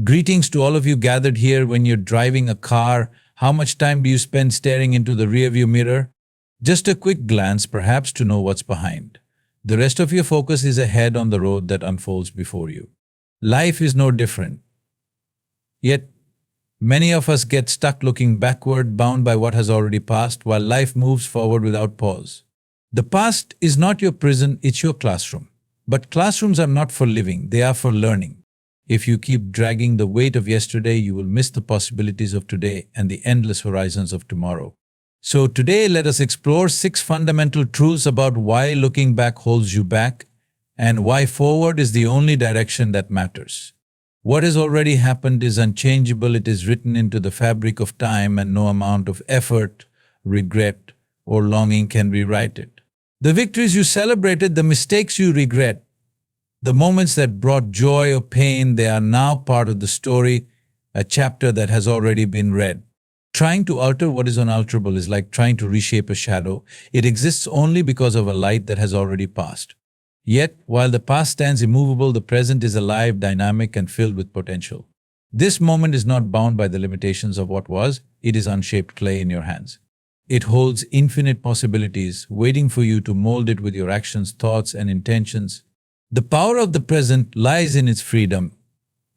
Greetings to all of you gathered here when you're driving a car. How much time do you spend staring into the rearview mirror? Just a quick glance, perhaps, to know what's behind. The rest of your focus is ahead on the road that unfolds before you. Life is no different. Yet, many of us get stuck looking backward, bound by what has already passed, while life moves forward without pause. The past is not your prison, it's your classroom. But classrooms are not for living, they are for learning. If you keep dragging the weight of yesterday, you will miss the possibilities of today and the endless horizons of tomorrow. So today, let us explore 6 fundamental truths about why looking back holds you back and why forward is the only direction that matters. What has already happened is unchangeable. It is written into the fabric of time, and no amount of effort, regret, or longing can rewrite it. The victories you celebrated, the mistakes you regret, the moments that brought joy or pain, they are now part of the story, a chapter that has already been read. Trying to alter what is unalterable is like trying to reshape a shadow. It exists only because of a light that has already passed. Yet, while the past stands immovable, the present is alive, dynamic, and filled with potential. This moment is not bound by the limitations of what was, it is unshaped clay in your hands. It holds infinite possibilities, waiting for you to mold it with your actions, thoughts, and intentions. The power of the present lies in its freedom.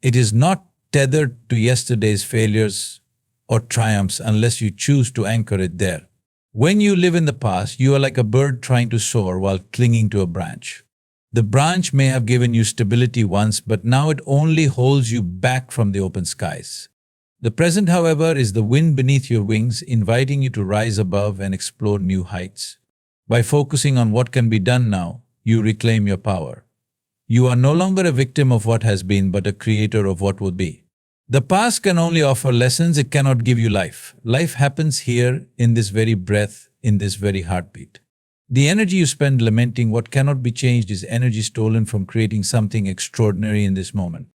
It is not tethered to yesterday's failures or triumphs unless you choose to anchor it there. When you live in the past, you are like a bird trying to soar while clinging to a branch. The branch may have given you stability once, but now it only holds you back from the open skies. The present, however, is the wind beneath your wings, inviting you to rise above and explore new heights. By focusing on what can be done now, you reclaim your power. You are no longer a victim of what has been, but a creator of what will be. The past can only offer lessons, it cannot give you life. Life happens here, in this very breath, in this very heartbeat. The energy you spend lamenting what cannot be changed is energy stolen from creating something extraordinary in this moment.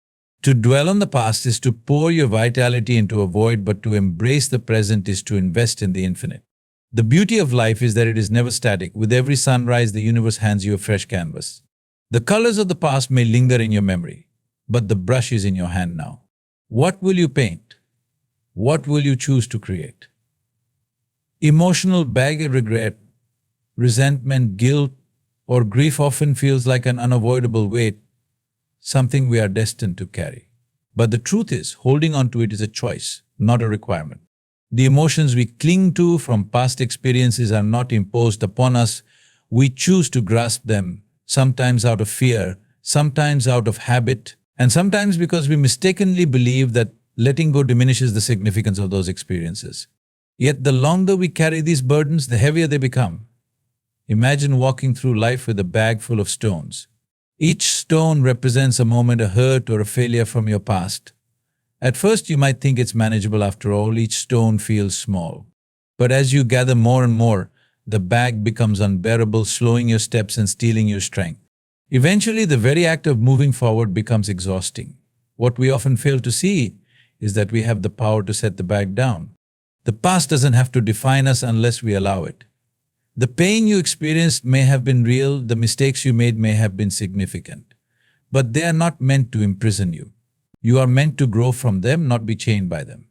To dwell on the past is to pour your vitality into a void, but to embrace the present is to invest in the infinite. The beauty of life is that it is never static. With every sunrise, the universe hands you a fresh canvas. The colors of the past may linger in your memory, but the brush is in your hand now. What will you paint? What will you choose to create? Emotional baggage, regret, resentment, guilt, or grief often feels like an unavoidable weight, something we are destined to carry. But the truth is, holding on to it is a choice, not a requirement. The emotions we cling to from past experiences are not imposed upon us. We choose to grasp them, sometimes out of fear, sometimes out of habit, and sometimes because we mistakenly believe that letting go diminishes the significance of those experiences. Yet the longer we carry these burdens, the heavier they become. Imagine walking through life with a bag full of stones. Each stone represents a moment, a hurt, or a failure from your past. At first, you might think it's manageable. After all, each stone feels small. But as you gather more and more, the bag becomes unbearable, slowing your steps and stealing your strength. Eventually, the very act of moving forward becomes exhausting. What we often fail to see is that we have the power to set the bag down. The past doesn't have to define us unless we allow it. The pain you experienced may have been real, the mistakes you made may have been significant, but they are not meant to imprison you. You are meant to grow from them, not be chained by them.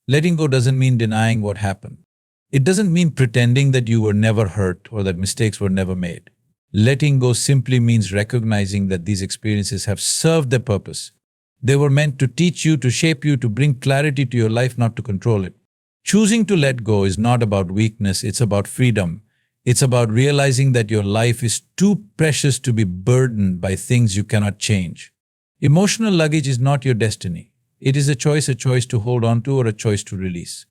Letting go doesn't mean denying what happened. It doesn't mean pretending that you were never hurt or that mistakes were never made. Letting go simply means recognizing that these experiences have served their purpose. They were meant to teach you, to shape you, to bring clarity to your life, not to control it. Choosing to let go is not about weakness, it's about freedom. It's about realizing that your life is too precious to be burdened by things you cannot change. Emotional luggage is not your destiny. It is a choice to hold on to or a choice to release.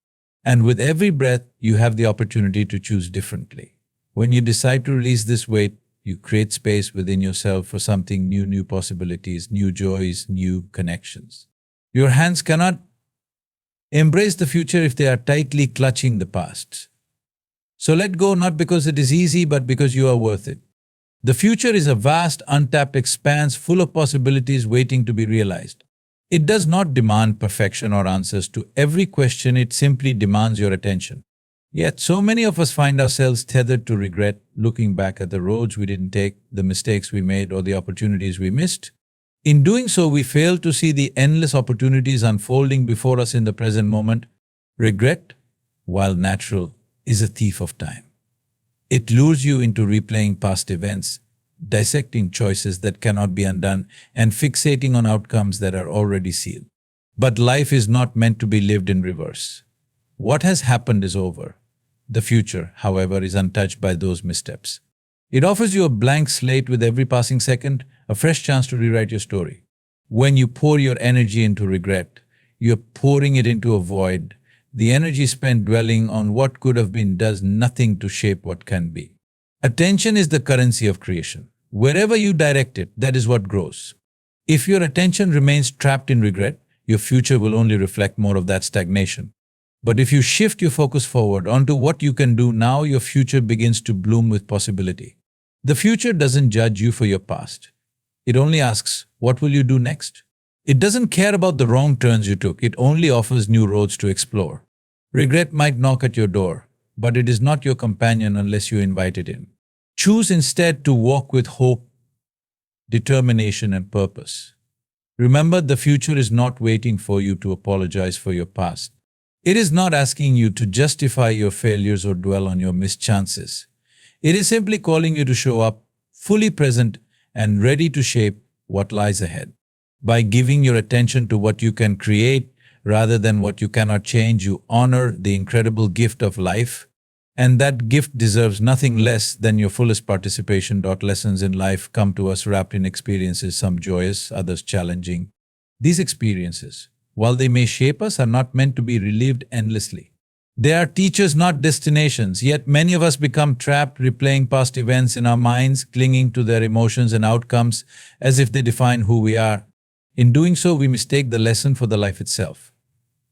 And with every breath, you have the opportunity to choose differently. When you decide to release this weight, you create space within yourself for something new, new possibilities, new joys, new connections. Your hands cannot embrace the future if they are tightly clutching the past. So let go, not because it is easy, but because you are worth it. The future is a vast, untapped expanse full of possibilities waiting to be realized. It does not demand perfection or answers to every question, it simply demands your attention. Yet so many of us find ourselves tethered to regret, looking back at the roads we didn't take, the mistakes we made, or the opportunities we missed. In doing so, we fail to see the endless opportunities unfolding before us in the present moment. Regret, while natural, is a thief of time. It lures you into replaying past events, dissecting choices that cannot be undone, and fixating on outcomes that are already sealed. But life is not meant to be lived in reverse. What has happened is over. The future, however, is untouched by those missteps. It offers you a blank slate with every passing second, a fresh chance to rewrite your story. When you pour your energy into regret, you're pouring it into a void. The energy spent dwelling on what could have been does nothing to shape what can be. Attention is the currency of creation. Wherever you direct it, that is what grows. If your attention remains trapped in regret, your future will only reflect more of that stagnation. But if you shift your focus forward onto what you can do now, your future begins to bloom with possibility. The future doesn't judge you for your past. It only asks, what will you do next? It doesn't care about the wrong turns you took. It only offers new roads to explore. Regret might knock at your door, but it is not your companion unless you invite it in. Choose instead to walk with hope, determination, and purpose. Remember, the future is not waiting for you to apologize for your past. It is not asking you to justify your failures or dwell on your missed chances. It is simply calling you to show up, fully present and ready to shape what lies ahead. By giving your attention to what you can create rather than what you cannot change, you honor the incredible gift of life, and that gift deserves nothing less than your fullest participation. Lessons in life come to us wrapped in experiences, some joyous, others challenging. These experiences, while they may shape us, are not meant to be relived endlessly. They are teachers, not destinations, yet many of us become trapped replaying past events in our minds, clinging to their emotions and outcomes as if they define who we are. In doing so, we mistake the lesson for the life itself.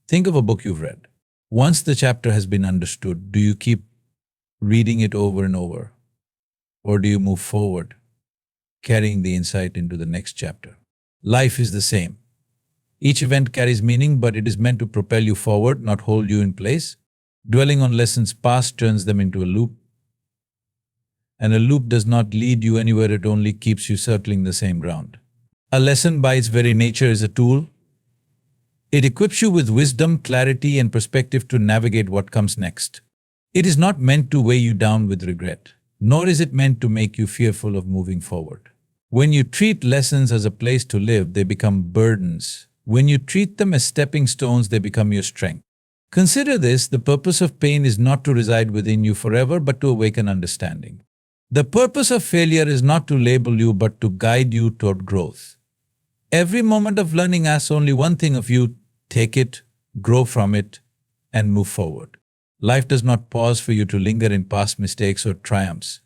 Think of a book you've read. Once the chapter has been understood, do you keep reading it over and over? Or do you move forward, carrying the insight into the next chapter? Life is the same. Each event carries meaning, but it is meant to propel you forward, not hold you in place. Dwelling on lessons past turns them into a loop. And a loop does not lead you anywhere, it only keeps you circling the same ground. A lesson by its very nature is a tool. It equips you with wisdom, clarity, and perspective to navigate what comes next. It is not meant to weigh you down with regret, nor is it meant to make you fearful of moving forward. When you treat lessons as a place to live, they become burdens. When you treat them as stepping stones, they become your strength. Consider this: the purpose of pain is not to reside within you forever, but to awaken understanding. The purpose of failure is not to label you, but to guide you toward growth. Every moment of learning asks only one thing of you: take it, grow from it, and move forward. Life does not pause for you to linger in past mistakes or triumphs.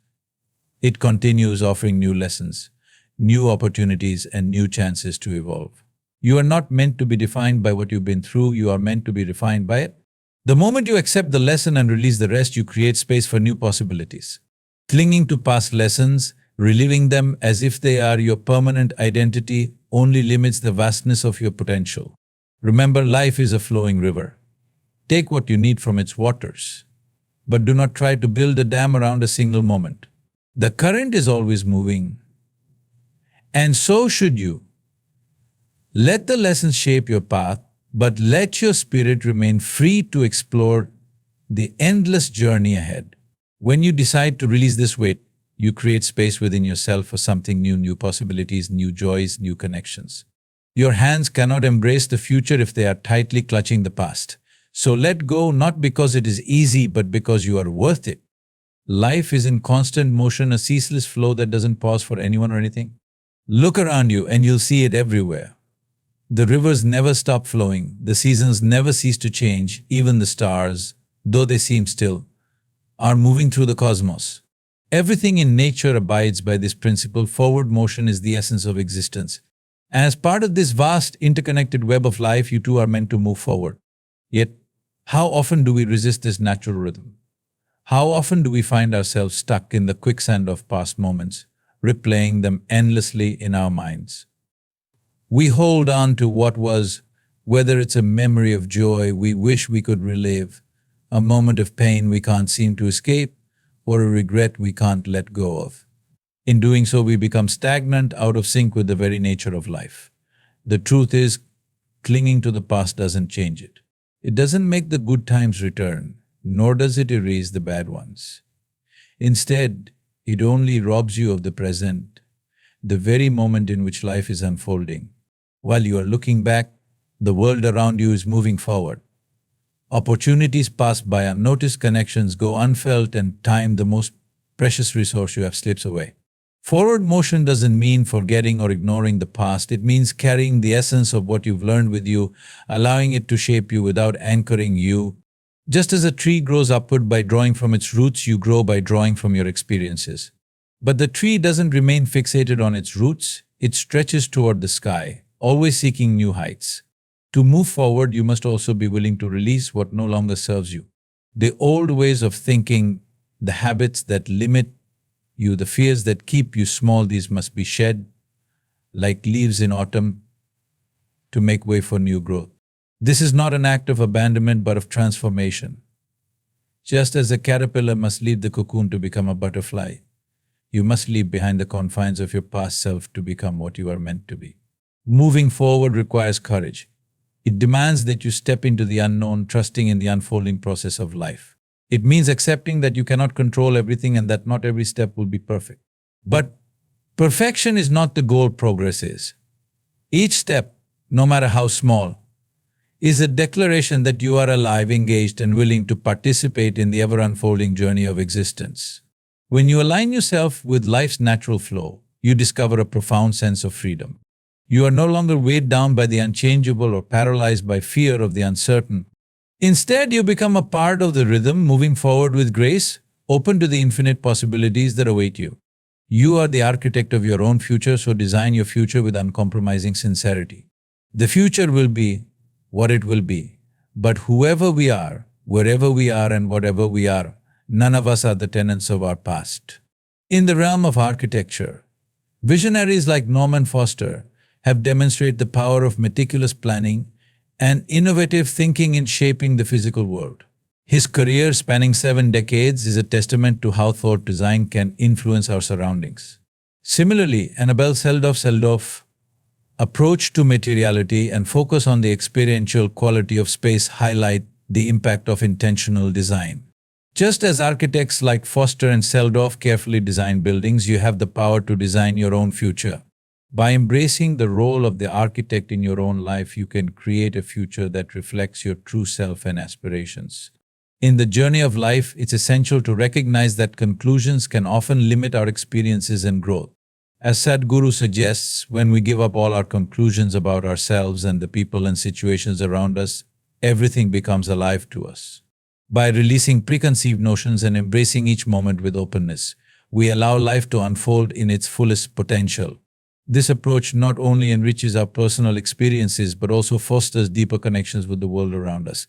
It continues, offering new lessons, new opportunities, and new chances to evolve. You are not meant to be defined by what you've been through, you are meant to be refined by it. The moment you accept the lesson and release the rest, you create space for new possibilities. Clinging to past lessons, reliving them as if they are your permanent identity, only limits the vastness of your potential. Remember, life is a flowing river. Take what you need from its waters, but do not try to build a dam around a single moment. The current is always moving, and so should you. Let the lessons shape your path, but let your spirit remain free to explore the endless journey ahead. When you decide to release this weight, you create space within yourself for something new, new possibilities, new joys, new connections. Your hands cannot embrace the future if they are tightly clutching the past. So let go, not because it is easy, but because you are worth it. Life is in constant motion, a ceaseless flow that doesn't pause for anyone or anything. Look around you and you'll see it everywhere. The rivers never stop flowing, the seasons never cease to change, even the stars, though they seem still, are moving through the cosmos. Everything in nature abides by this principle. Forward motion is the essence of existence. As part of this vast, interconnected web of life, you too are meant to move forward. Yet, how often do we resist this natural rhythm? How often do we find ourselves stuck in the quicksand of past moments, replaying them endlessly in our minds? We hold on to what was, whether it's a memory of joy we wish we could relive, a moment of pain we can't seem to escape, or a regret we can't let go of. In doing so, we become stagnant, out of sync with the very nature of life. The truth is, clinging to the past doesn't change it. It doesn't make the good times return, nor does it erase the bad ones. Instead, it only robs you of the present, the very moment in which life is unfolding. While you are looking back, the world around you is moving forward. Opportunities pass by unnoticed, connections go unfelt, and time, the most precious resource you have, slips away. Forward motion doesn't mean forgetting or ignoring the past. It means carrying the essence of what you've learned with you, allowing it to shape you without anchoring you. Just as a tree grows upward by drawing from its roots, you grow by drawing from your experiences. But the tree doesn't remain fixated on its roots. It stretches toward the sky, always seeking new heights. To move forward, you must also be willing to release what no longer serves you. The old ways of thinking, the habits that limit you, the fears that keep you small, these must be shed like leaves in autumn to make way for new growth. This is not an act of abandonment but of transformation. Just as a caterpillar must leave the cocoon to become a butterfly, you must leave behind the confines of your past self to become what you are meant to be. Moving forward requires courage. It demands that you step into the unknown, trusting in the unfolding process of life. It means accepting that you cannot control everything and that not every step will be perfect. But perfection is not the goal, progress is. Each step, no matter how small, is a declaration that you are alive, engaged, and willing to participate in the ever-unfolding journey of existence. When you align yourself with life's natural flow, you discover a profound sense of freedom. You are no longer weighed down by the unchangeable or paralyzed by fear of the uncertain. Instead, you become a part of the rhythm, moving forward with grace, open to the infinite possibilities that await you. You are the architect of your own future, so design your future with uncompromising sincerity. The future will be what it will be, but whoever we are, wherever we are, and whatever we are, none of us are the tenants of our past. In the realm of architecture, visionaries like Norman Foster have demonstrated the power of meticulous planning and innovative thinking in shaping the physical world. His career, spanning 7 decades, is a testament to how thought design can influence our surroundings. Similarly, Annabelle Seldorf's approach to materiality and focus on the experiential quality of space highlight the impact of intentional design. Just as architects like Foster and Seldorf carefully design buildings, you have the power to design your own future. By embracing the role of the architect in your own life, you can create a future that reflects your true self and aspirations. In the journey of life, it's essential to recognize that conclusions can often limit our experiences and growth. As Sadhguru suggests, when we give up all our conclusions about ourselves and the people and situations around us, everything becomes alive to us. By releasing preconceived notions and embracing each moment with openness, we allow life to unfold in its fullest potential. This approach not only enriches our personal experiences but also fosters deeper connections with the world around us.